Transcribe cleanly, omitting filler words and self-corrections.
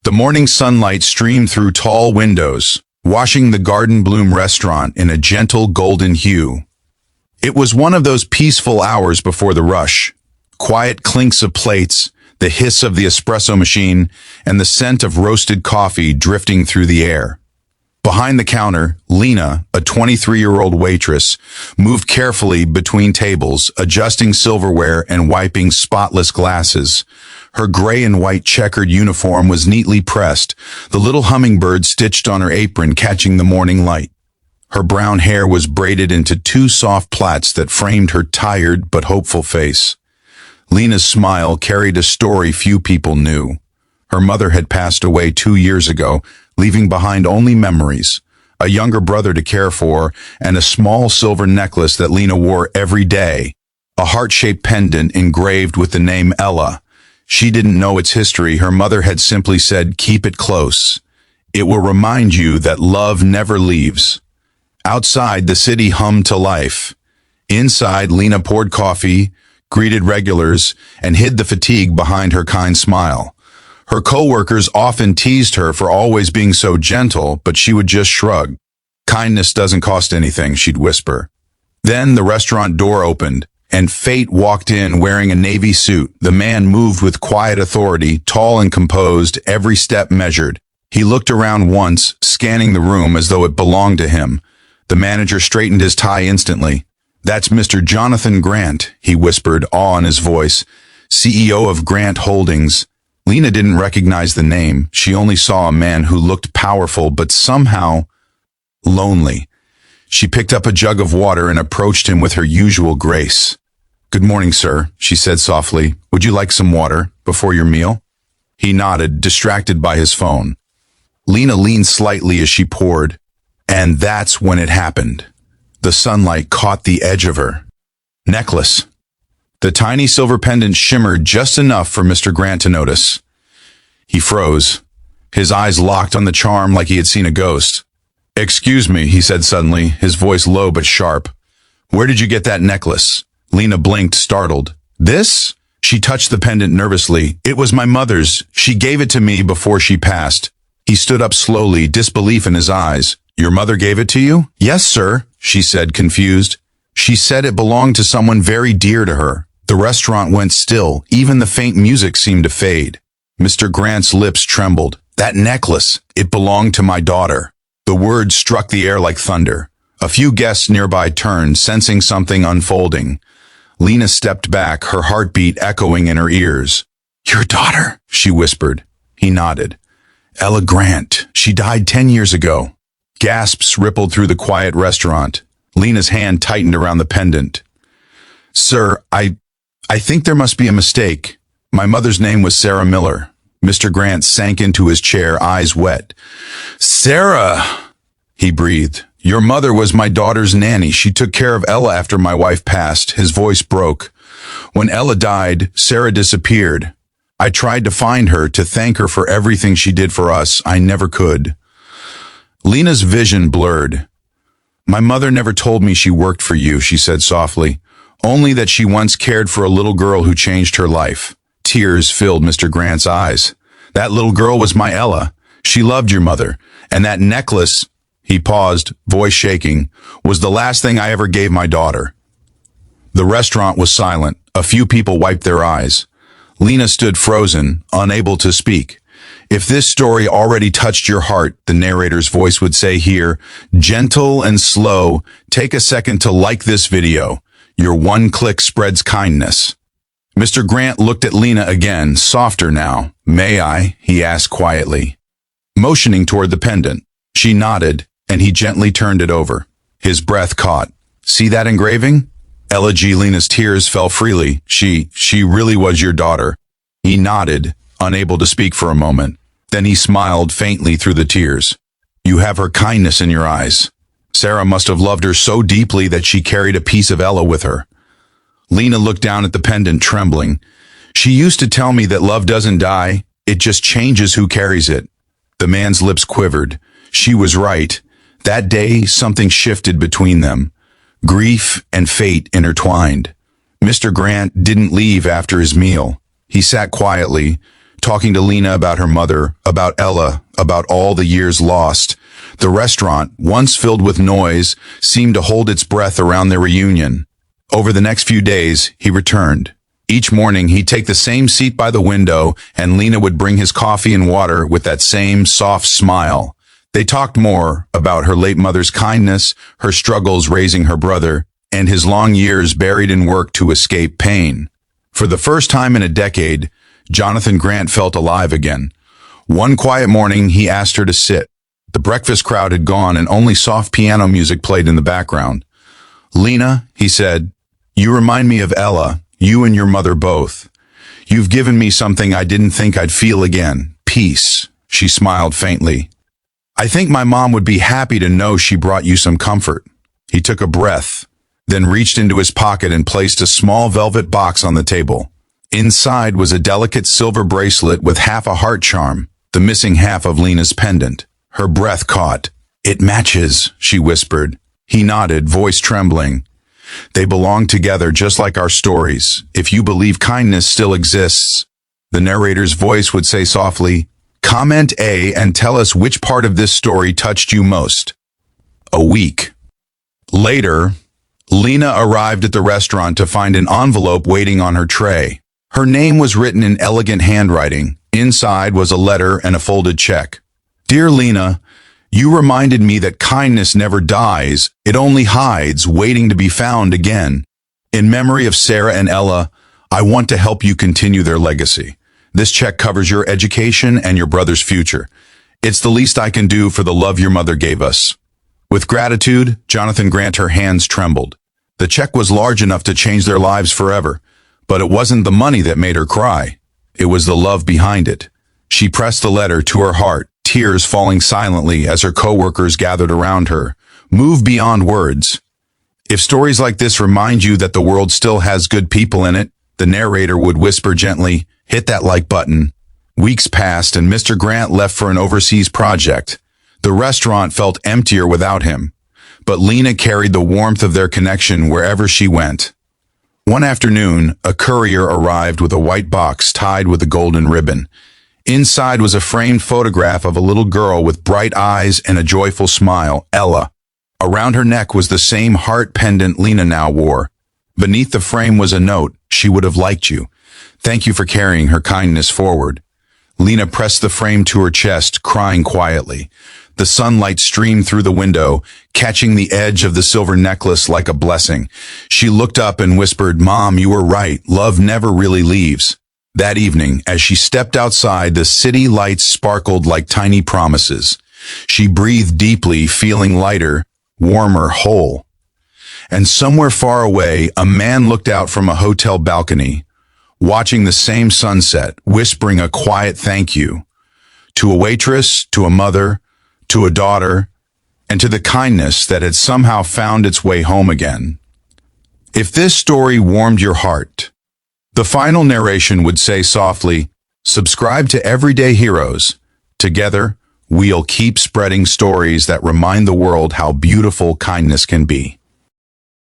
The morning sunlight streamed through tall windows, washing the Garden Bloom restaurant in a gentle golden hue. It was one of those peaceful hours before the rush. Quiet clinks of plates, the hiss of the espresso machine, and the scent of roasted coffee drifting through the air. Behind the counter, Lena, a 23-year-old waitress, moved carefully between tables, adjusting silverware and wiping spotless glasses. Her gray and white checkered uniform was neatly pressed, the little hummingbird stitched on her apron catching the morning light. Her brown hair was braided into two soft plaits that framed her tired but hopeful face. Lena's smile carried a story few people knew. Her mother had passed away 2 years ago, leaving behind only memories, a younger brother to care for, and a small silver necklace that Lena wore every day, a heart-shaped pendant engraved with the name Ella. She didn't know its history. Her mother had simply said, "Keep it close. It will remind you that love never leaves." Outside, the city hummed to life. Inside, Lena poured coffee, greeted regulars, and hid the fatigue behind her kind smile. Her co-workers often teased her for always being so gentle, but she would just shrug. "Kindness doesn't cost anything," she'd whisper. Then the restaurant door opened, and Fate walked in wearing a navy suit. The man moved with quiet authority, tall and composed, every step measured. He looked around once, scanning the room as though it belonged to him. The manager straightened his tie instantly. "That's Mr. Jonathan Grant," he whispered, awe in his voice, "CEO of Grant Holdings." Lena didn't recognize the name. She only saw a man who looked powerful but somehow lonely. She picked up a jug of water and approached him with her usual grace. "Good morning, sir," she said softly. "Would you like some water before your meal?" He nodded, distracted by his phone. Lena leaned slightly as she poured, and that's when it happened. The sunlight caught the edge of her necklace. The tiny silver pendant shimmered just enough for Mr. Grant to notice. He froze, his eyes locked on the charm like he had seen a ghost. "Excuse me," he said suddenly, his voice low but sharp. "Where did you get that necklace?" Lena blinked, startled. "This?" She touched the pendant nervously. "It was my mother's. She gave it to me before she passed." He stood up slowly, disbelief in his eyes. "Your mother gave it to you?" "Yes, sir," she said, confused. "She said it belonged to someone very dear to her." The restaurant went still. Even the faint music seemed to fade. Mr. Grant's lips trembled. "That necklace, it belonged to my daughter." The words struck the air like thunder. A few guests nearby turned, sensing something unfolding. Lena stepped back, her heartbeat echoing in her ears. "Your daughter," she whispered. He nodded. "Ella Grant. She died 10 years ago." Gasps rippled through the quiet restaurant. Lena's hand tightened around the pendant. "Sir, I think there must be a mistake. My mother's name was Sarah Miller." Mr. Grant sank into his chair, eyes wet. "Sarah," he breathed. "Your mother was my daughter's nanny. She took care of Ella after my wife passed." His voice broke. "When Ella died, Sarah disappeared. I tried to find her, to thank her for everything she did for us. I never could." Lena's vision blurred. "My mother never told me she worked for you," she said softly. "Only that she once cared for a little girl who changed her life." Tears filled Mr. Grant's eyes. "That little girl was my Ella. She loved your mother. And that necklace," he paused, voice shaking, "was the last thing I ever gave my daughter." The restaurant was silent. A few people wiped their eyes. Lena stood frozen, unable to speak. "If this story already touched your heart," the narrator's voice would say here, "gentle and slow, take a second to like this video. Your one click spreads kindness." Mr. Grant looked at Lena again, softer now. "May I?" he asked quietly, motioning toward the pendant. She nodded, and he gently turned it over. His breath caught. "See that engraving?" Ella G. Lena's tears fell freely. She really was your daughter." He nodded, unable to speak for a moment. Then he smiled faintly through the tears. "You have her kindness in your eyes. Sarah must have loved her so deeply that she carried a piece of Ella with her." Lena looked down at the pendant, trembling. "She used to tell me that love doesn't die, it just changes who carries it." The man's lips quivered. She was right. That day, something shifted between them. Grief and fate intertwined. Mr. Grant didn't leave after his meal. He sat quietly, talking to Lena about her mother, about Ella, about all the years lost. The restaurant, once filled with noise, seemed to hold its breath around their reunion. Over the next few days, he returned. Each morning, he'd take the same seat by the window, and Lena would bring his coffee and water with that same soft smile. They talked more about her late mother's kindness, her struggles raising her brother, and his long years buried in work to escape pain. For the first time in a decade, Jonathan Grant felt alive again. One quiet morning, he asked her to sit. The breakfast crowd had gone and only soft piano music played in the background. "Lena," he said, "you remind me of Ella, you and your mother both. You've given me something I didn't think I'd feel again, peace." She smiled faintly. "I think my mom would be happy to know she brought you some comfort." He took a breath, then reached into his pocket and placed a small velvet box on the table. Inside was a delicate silver bracelet with half a heart charm, the missing half of Lena's pendant. Her breath caught. "It matches," she whispered. He nodded, voice trembling. "They belong together just like our stories. If you believe kindness still exists." The narrator's voice would say softly, "Comment A and tell us which part of this story touched you most." A week later, Lena arrived at the restaurant to find an envelope waiting on her tray. Her name was written in elegant handwriting. Inside was a letter and a folded check. "Dear Lena, you reminded me that kindness never dies, it only hides, waiting to be found again. In memory of Sarah and Ella, I want to help you continue their legacy. This check covers your education and your brother's future. It's the least I can do for the love your mother gave us." With gratitude, Jonathan Grant, her hands trembled. The check was large enough to change their lives forever, but it wasn't the money that made her cry. It was the love behind it. She pressed the letter to her heart, tears falling silently as her coworkers gathered around her. Move beyond words. If stories like this remind you that the world still has good people in it, the narrator would whisper gently, hit that like button. Weeks passed and Mr. Grant left for an overseas project. The restaurant felt emptier without him, but Lena carried the warmth of their connection wherever she went. One afternoon, a courier arrived with a white box tied with a golden ribbon. Inside was a framed photograph of a little girl with bright eyes and a joyful smile, Ella. Around her neck was the same heart pendant Lena now wore. Beneath the frame was a note, "She would have liked you. Thank you for carrying her kindness forward." Lena pressed the frame to her chest, crying quietly. The sunlight streamed through the window, catching the edge of the silver necklace like a blessing. She looked up and whispered, "Mom, you were right. Love never really leaves." That evening, as she stepped outside, the city lights sparkled like tiny promises. She breathed deeply, feeling lighter, warmer, whole. And somewhere far away, a man looked out from a hotel balcony, watching the same sunset, whispering a quiet thank you. To a waitress, to a mother, to a daughter, and to the kindness that had somehow found its way home again. If this story warmed your heart, the final narration would say softly, "Subscribe to Everyday Heroes. Together, we'll keep spreading stories that remind the world how beautiful kindness can be."